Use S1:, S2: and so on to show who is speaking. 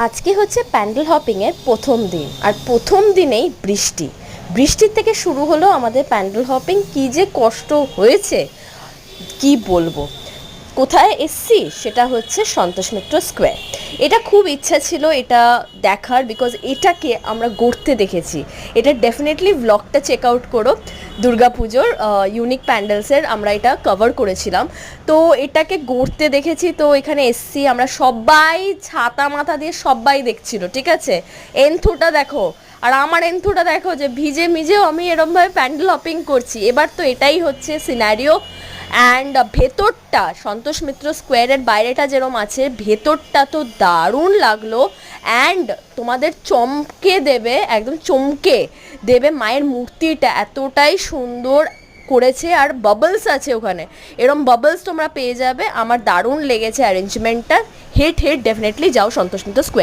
S1: আজকে হচ্ছে প্যান্ডেল হপিংয়ের প্রথম দিন, আর প্রথম দিনেই বৃষ্টির থেকে শুরু হলো আমাদের প্যান্ডেল হপিং। কী যে কষ্ট হয়েছে কি বলবো। কোথায় এসছি সেটা হচ্ছে সন্তোষ মিত্র স্কোয়ার। এটা খুব ইচ্ছা ছিল এটা দেখার, বিকজ এটাকে আমরা গড়তে দেখেছি। এটা ডেফিনেটলি ব্লগটা চেক আউট করো, দুর্গাপুজোর ইউনিক প্যান্ডেলসের আমরা এটা কভার করেছিলাম। তো এটাকে গড়তে দেখেছি, তো এখানে এসছি আমরা সবাই, ছাতা মাথা দিয়ে সবাই দেখছিল, ঠিক আছে। এন্থুটা দেখো, আর আমার এন্থুটা দেখো যে ভিজে ভিজেও আমি এরমভাবে প্যান্ডেল হপিং করছি। এবার তো এটাই হচ্ছে সিনারিও। অ্যান্ড ভেতরটা সন্তোষ মিত্র স্কোয়ারের বাইরেটা যেরম আছে, ভেতরটা তো দারুণ লাগলো। অ্যান্ড তোমাদের চমকে দেবে, একদম চমকে দেবে। মায়ের মূর্তিটা এতটাই সুন্দর করেছে, আর বাবলস আছে ওখানে, এরম বাবলস তোমরা পেয়ে যাবে। আমার দারুণ লেগেছে অ্যারেঞ্জমেন্টটা। হেট ডেফিনেটলি যাও সন্তোষ মিত্র স্কোয়ার।